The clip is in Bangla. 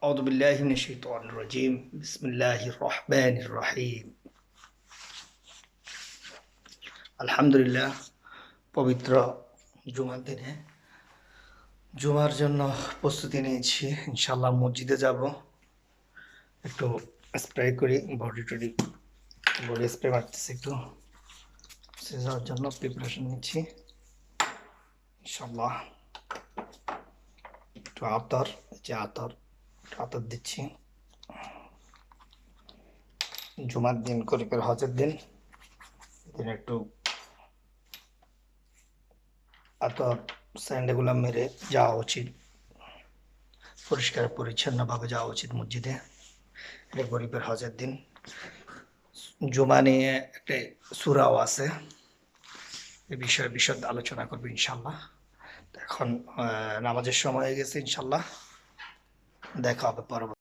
أعوذ بالله من الشيطان الرجيم بسم الله الرحمن الرحيم আলহামদুলিল্লাহ পবিত্র জুমার দিনে জুমার জন্য প্রস্তুতি নিয়েছি ইনশাআল্লাহ মসজিদে যাব একটু স্প্রে করি বডি স্প্রে মারতেছি একটু যাওয়ার জন্য প্রিপারেশন নিচ্ছি ইনশাআল্লাহ একটু আতর দিচ্ছি জুমার দিন করিবের হজের দিন একটু আতর স্যান্ডেগুলো মেরে যাওয়া উচিত পরিষ্কার পরিচ্ছন্নভাবে যাওয়া উচিত মসজিদে এটা গরিবের হজের দিন জুমা নিয়ে একটা সূরাও আছে এ বিষয়ে বিশদ আলোচনা করবো ইনশাল্লাহ এখন নামাজের সময় হয়ে গেছে ইনশাল্লাহ দেখা হবে পরবর্তী